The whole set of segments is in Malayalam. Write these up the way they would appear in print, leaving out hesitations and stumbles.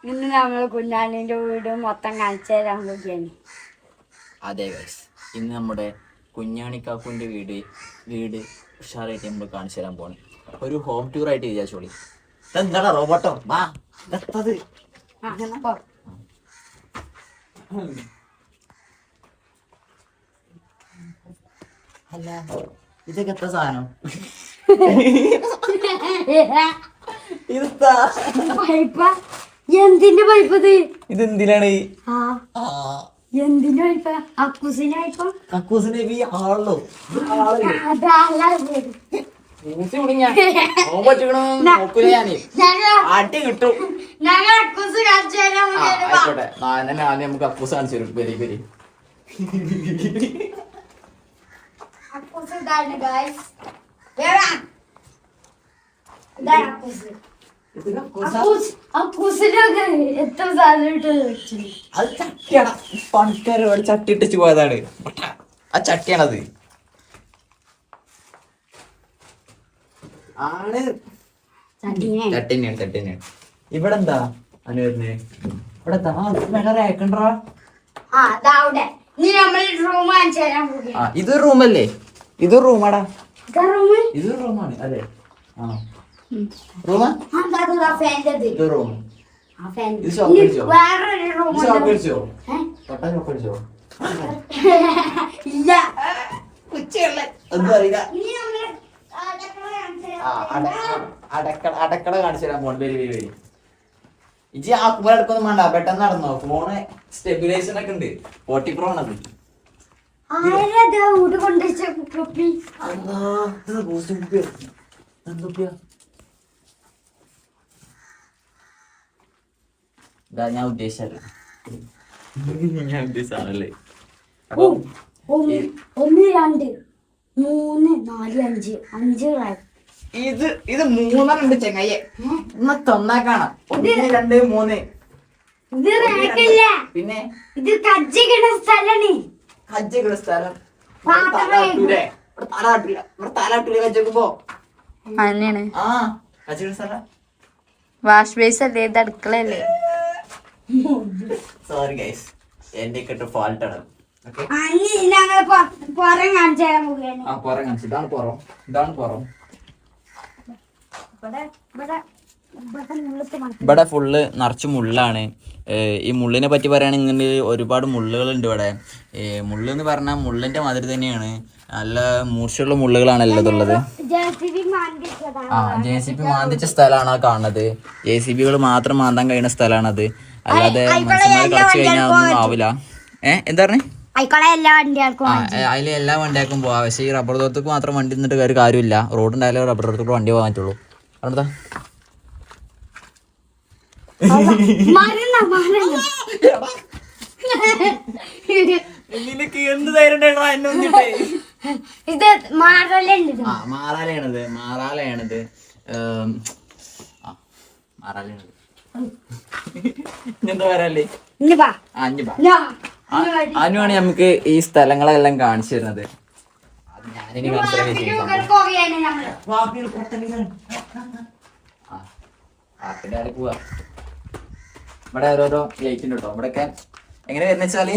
ഇന്ന് നമ്മള് കുഞ്ഞാലിന്റെ വീട് മൊത്തം കാണിച്ചു തരാൻ പോവുകയാണ്. അതെ ഗൈസ്, ഇന്ന് നമ്മുടെ കുഞ്ഞാണിക്കാക്കുന്റെ വീട് ഉഷാറായിട്ട് നമ്മൾ കാണിച്ചു തരാൻ പോണേ. ഒരു ഹോം ടൂർ ആയിട്ട് വിചാരിച്ചോളി. എന്താടാ റോബോട്ടോ വാ. അല്ല ഇതൊക്കെ എത്ര സാധനം? എന്തിന്റെ പൈപ്പ് ഇത് എന്തിനാണ്? എന്തിന്റെ പൈപ്പ്? കക്കൂസിനെ ആളോ അടി കിട്ടും. ആയിക്കോട്ടെ, ആദ്യം നമുക്ക് കക്കൂസ് കാണിച്ചു തരും. പെരി പെരി അത് ചട്ടിയാണ്. പണിക്കാരോട് ചട്ടി ഇട്ടിച്ച് പോയതാണ്. ആ ചട്ടിയാണത്. ആണ് ചട്ടിനെയാണ്. ഇവിടെ എന്താ അനുവരുന്നേ? ഇവിടെ റേക്കണ്ടാ. ഇതൊരു റൂമല്ലേ? ഇതൊരു റൂമാടാ. ഇതൊരു റൂമാണ് അല്ലേ? ആ റൂമാ. ഇത് റൂം. ഇത് ഷോക്കടിച്ചോ? ഷോക്കടിച്ചോ? തൊട്ടാ ഷോക്കടിച്ചോ? ഇല്ല, ഒന്നും അറിയില്ല. അടക്കള കാണിച്ചു തരാൻ പോണ. വരി ഇജി ആ കൂടെ എടുക്കൊന്നും വേണ്ട, പെട്ടെന്ന് നടന്നോ. ഫോണ് സ്റ്റെബിലൈസർ ഒക്കെ ഉണ്ട്. 40 Pro ആണത്. ഞാൻ ഉദ്ദേശിച്ചല്ലേ. ഞാൻ ഉദ്ദേശിച്ചാണല്ലേ. 1 2 3 4 5 5 ഇത് 3 ഉണ്ട് ചെങ്ങയ്യെ. തൊന്നാ കാണാം. 1 2 3. പിന്നെ ഇത് കജ്ജിക്കണ സ്ഥലാണ്. കജ്ജിക്കണ സ്ഥലം തലാട്ടൂലെ കജ്ജക്കുമ്പോ അങ്ങനെയാണ്. ആ കജ്ജിക്കണ സ്ഥലം വാഷ് ബേസ് അല്ലേ? ഇത് അടുക്കളല്ലേ? സോറി ഗൈസ്, എന്റെ കിട്ട ഫാൾട്ട് ആണ്. പുറം കാണിച്ചു തരാൻ പോവുകയാണ്. ആ പുറം കാണിച്ചു. ഇതാണ് പുറം. ഇവിടെ ഫുള്ള് നിറച്ച് മുള്ളാണ്. ഈ മുള്ളിനെ പറ്റി പറയുകയാണെങ്കിൽ ഒരുപാട് മുള്ളുകളുണ്ട് ഇവിടെ. മുള്ളെന്ന് പറഞ്ഞാൽ മുള്ളിന്റെ മാതിരി തന്നെയാണ്. നല്ല മൂർച്ചയുള്ള മുള്ളുകളാണല്ലോ ഇതുള്ളത്. JCB മാന്തിച്ച സ്ഥലമാണ് ആ കാണുന്നത്. JCBകൾ മാത്രം മാന്താൻ കഴിയുന്ന സ്ഥലമാണത്. അല്ലാതെ മനുഷ്യന്മാരെ കളിച്ചു കഴിഞ്ഞാൽ ഒന്നും ആവില്ല. എന്താ പറഞ്ഞേ? അതിൽ എല്ലാ വണ്ടിയാക്കും പോവാം. പക്ഷേ ഈ റബ്ബർ തോട്ടത്തേക്ക് മാത്രം വണ്ടി നിന്നിട്ട് ഒരു കാര്യമില്ല. റോഡ് ഉണ്ടായാലും റബ്ബർ തോട്ടത്തേക്ക് വണ്ടി പോകാൻ പറ്റുള്ളൂ. അവിടുത്തെ എന്ത് ധൈര്യം ഇത് മാറാലയാണിത്. എന്താ പറയാല്ലേ? അനുവാണ് നമുക്ക് ഈ സ്ഥലങ്ങളെല്ലാം കാണിച്ചു തരുന്നത്. ഞാനിനി പോവാ. ഇവിടെ ഓരോരോ ലൈറ്റ് ഉണ്ട് കേട്ടോ. ഇവിടെയൊക്കെ എങ്ങനെ വരുന്ന വെച്ചാല്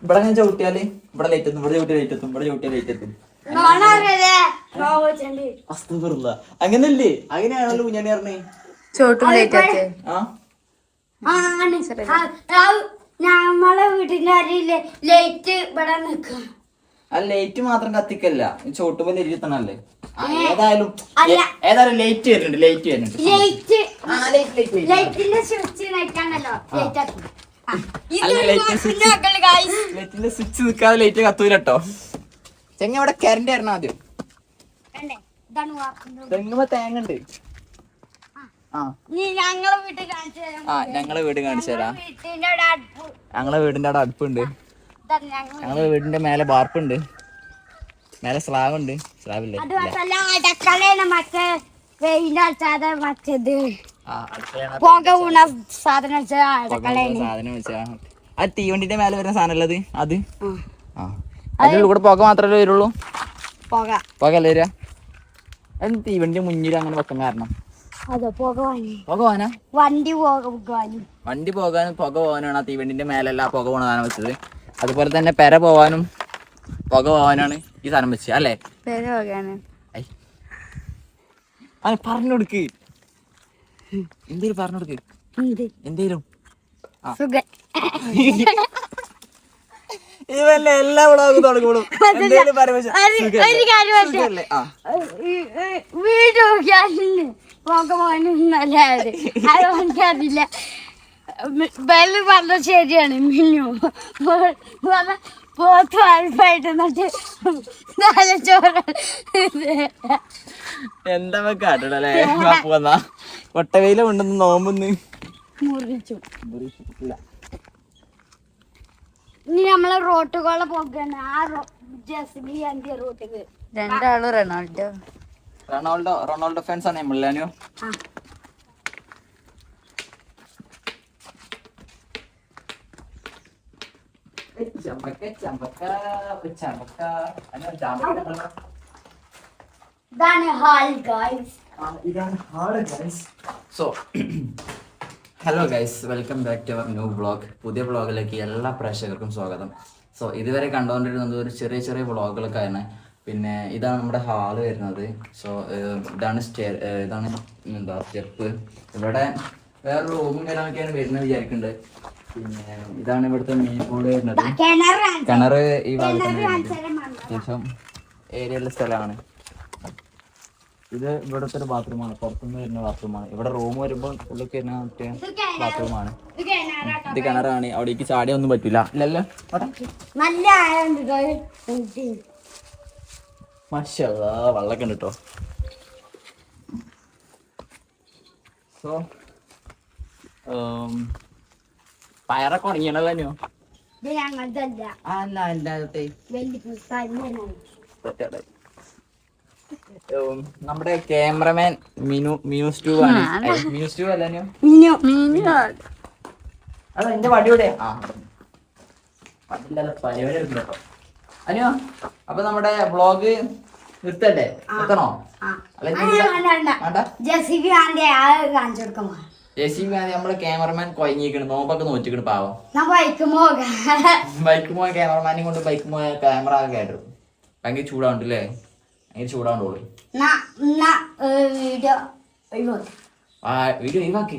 ഇവിടെ അങ്ങനെ ചവിട്ടിയാല് ഇവിടെ ലൈറ്റ് എത്തും. ഇവിടെ ചവിട്ടിയ ലൈറ്റ് എത്തും. ഇവിടെ ചവിട്ടിയ ലൈറ്റ് എത്തും. അങ്ങനല്ലേ? അങ്ങനെയാണല്ലോ ഞാൻ പറഞ്ഞേ. നമ്മളെ വീട്ടിന്റെ ലൈറ്റ് ഇവിടെ നിൽക്കും. ആ ലൈറ്റ് മാത്രം കത്തിക്കല്ല, ചോട്ടുമ്പോ ഇരുത്തണല്ലേ. ഏതായാലും ലൈറ്റ് വരുന്നുണ്ട്. ലൈറ്റിന്റെ സ്വിച്ച് നിൽക്കാതെ ലൈറ്റ് കത്തൂല കേട്ടോ. ചെങ്ങ ഇവിടെ കരണ്ട് വരണം ആദ്യം. തെങ്ങുമ്പോ തേങ്ങ ഉണ്ട്. ഞങ്ങളെ വീട് കാണിച്ചു തരാം. ഞങ്ങളെ വീടിന്റെ അവിടെ അടുപ്പുണ്ട്. ഞങ്ങളെ വീടിന്റെ മേലെ വാർപ്പുണ്ട്. മേലെ സ്ലാബ് ഉണ്ട്. സ്ലാബില്ലേ? സാധനം വെച്ചാ ആ തീവണ്ടിന്റെ മേലെ വരുന്ന സാധനം അത് അതിന്റെ കൂടെ പുക മാത്രമല്ലേ വരുള്ളൂ. പുക അല്ലേ വരിക? തീവണ്ടി മുന്നിൽ അങ്ങനെ വെക്കാൻ കാരണം അതോ പോകാനും പുക പോകാനാ? വണ്ടി പോകാനും വണ്ടി പോകാനും പുക പോകാനാണ് ആ തീവണ്ടിന്റെ മേലല്ല പുക പോകണ സാധനം വെച്ചത്. അതുപോലെ തന്നെ പെര പോകാനും പുക പോകാനാണ് ഈ സാധനം വെച്ചത് അല്ലേ? പെര പോകാനും പറഞ്ഞു കൊടുക്ക്, എന്തേലും പറഞ്ഞു കൊടുക്ക്, എന്തേലും. ഇവല്ലേ എല്ലാ വ്ളോഗും തുടങ്ങുമ്പോഴും വീട് പോകാനും നല്ലത് അതെനിക്കറിയില്ല. ബെല്ല് പറഞ്ഞ ശരിയാണ്. മിന്നു പോത്ത് വായ്പായിട്ട് ചോറ് എന്താ കാട്ടണല്ലേ? കൊട്ടവയില ഉണ്ടെന്ന് നോമ്പൊന്ന് മുറിച്ചു. ഇനി നമ്മളെ റോട്ടുകളെ പോകാണ്. ആ ജെസിബി ആൻഡ് റോട്ടിക്ക് രണ്ടാളും റൊണാൾഡോ ഫാൻസ് ആണ് നമ്മളാനോ. Hello guys, welcome back to our new vlog. പുതിയ വ്ളോഗിലേക്ക് എല്ലാ പ്രേക്ഷകർക്കും സ്വാഗതം. സോ ഇതുവരെ കണ്ടുകൊണ്ടിരുന്നത് ഒരു ചെറിയ ചെറിയ വ്ളോഗുകളൊക്കെയാണ്. പിന്നെ ഇതാണ് നമ്മുടെ ഹാള് വരുന്നത്. സോ ഇതാണ് ഇതാണ് എന്താ സ്റ്റെപ്പ്. ഇവിടെ വേറെ റൂമും കാര്യങ്ങളൊക്കെയാണ് വരുന്നത് വിചാരിക്കുന്നുണ്ട്. പിന്നെ ഇതാണ് ഇവിടുത്തെ മെയിൻ പൂള് വരുന്നത്. കിണറ് ഈ ഭാഗത്താണ് അത്യാവശ്യം ഏരിയയുള്ള സ്ഥലമാണ്. ഇത് ഇവിടുത്തെ ഒരു ബാത്റൂമാണ്, പുറത്തുനിന്ന് വരുന്ന ബാത്റൂമാണ്. ഇവിടെ റൂം വരുമ്പോൾ ഉള്ളിൽ വരുന്ന മറ്റേ ബാത്റൂമാണ്. ഇത് കിണറാണ്, അവിടേക്ക് ചാടിയൊന്നും പറ്റില്ല. ഇല്ലല്ലോ മാഷാല്ലാ, വെള്ളമൊക്കെ ഉണ്ട് കേട്ടോ. സോ പയറൊക്കെ ഉണങ്ങിയണല്ലോ. നമ്മുടെ ക്യാമറമാൻ മിനു സ്റ്റൂ ആണ്. മിനു സ്റ്റൂ അല്ലോ. അത് എന്റെ വടിയുടെ പരിപാടി എടുക്കണ്ടോ അനിയോ? അപ്പൊ നമ്മുടെ വ്ളോഗ് നിർത്തല്ലേ? നിർത്തണോ? നമ്മളെ ക്യാമറമാൻ കൊയങ്ങിക്കണ്, നോമ്പൊക്കെ നോറ്റിക്കണ് പാവം. ബൈക്ക് പോയ ക്യാമറമാനെ കൊണ്ട് ബൈക്ക് പോയ ക്യാമറ ഒക്കെ കേട്ടു. ഭയങ്കര ചൂടാവുണ്ടല്ലേ? ഭയങ്കര ചൂടാവുണ്ടോളൂ. വീഡിയോ ഒഴിവാക്കി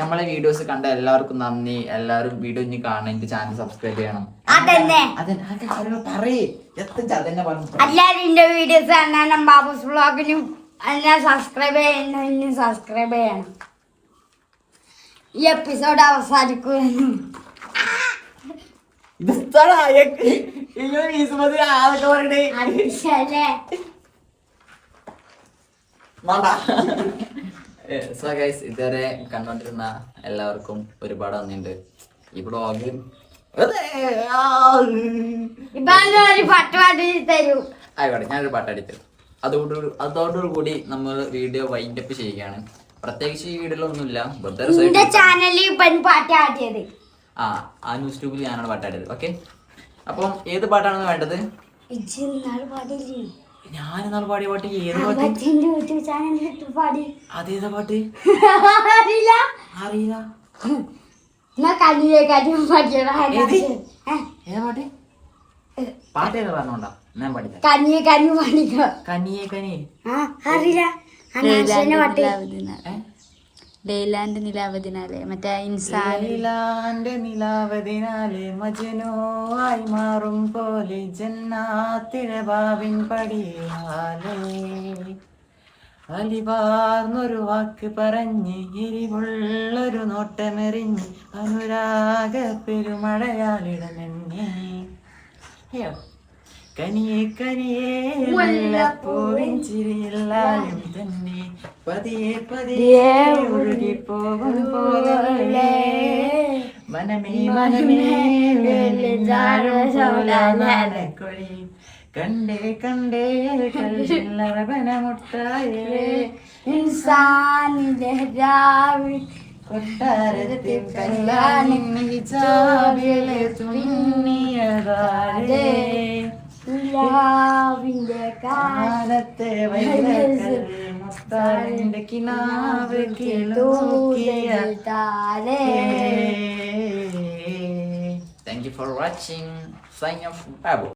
നമ്മളെ വീഡിയോസ് കണ്ട എല്ലാവർക്കും നന്ദി. എല്ലാവരും വീഡിയോ ഇനി കാണണം, എന്റെ ചാനൽ സബ്സ്ക്രൈബ് ചെയ്യണം. എല്ലാരും വീഡിയോസ് കാണാനും ബാബുസ് വ്ളോഗിനും എല്ലാം സബ്സ്ക്രൈബ് ചെയ്യണം. ഈ എപ്പിസോഡ് അവസാനിക്കുന്നു. സോ ഗൈസ്, ഇതുവരെ കണ്ടോണ്ടിരുന്ന എല്ലാവർക്കും ഒരുപാട് നന്ദിയുണ്ട്. ഈ ബ്ലോഗ് ആയിക്കോട്ടെ, ഞാനൊരു പാട്ടാടി തരും. അതോടുകൂടി നമ്മൾ വീഡിയോ വൈൻഡപ്പ് ചെയ്യുകയാണ്. പ്രത്യേകിച്ച് ഈ വീഡിയോയിലൊന്നുമില്ല, ആ ന്യൂസ് ട്യൂബിൽ ഞാനാണ് പാട്ടാടിയത്. ഓക്കെ, അപ്പം ഏത് പാട്ടാണ് വേണ്ടത്? ഞാനിന്നാൾ പാടിയ പാട്ട് ഏത് പാട്ട്? അതേതാ പാട്ട്? അറിയില്ല. ഏതാ പാട്ട്? പാട്ട് ഏതാ പറഞ്ഞോണ്ടാ ഞാൻ പഠിക്കാം. ലൈലാന്റെ നിലാവതിനാലെ മറ്റേ ലൈലാന്റെ നിലാവതിനാലെ മജ്നൂ ആയി മാറും പോലെ ജന്നാത്തിലെ ബാവിൻ പടിയാലേ അലിവാർന്നൊരു വാക്ക് പറഞ്ഞ് എരിവുള്ളൊരു നോട്ടമെറിഞ്ഞ് അനുരാഗ പെരുമഴയാലിടമെന്നെ. അയ്യോ, കനിയെ കനിയെ മുല്ലപ്പൂവിൻ ചിരിയില്ലാലും തന്നെ പതിയെ പതിയെ ഒഴുകിപ്പോകും പോലെ മനമേ മനമേ കൊഴി കണ്ടേ കണ്ടേ കല്ലറവന മുട്ടായേ ഇൻസാനിലെ രാവിൽ കൊട്ടാരത്തിൽ കല്യാണി ഹിജാബിലെ തുന്നിയതാരേ നിലാവിന്റെ കാലത്തെ വൈദ്യന്റെ കിനാവ് താരേ. Thank you for watching. Sign off, Babu.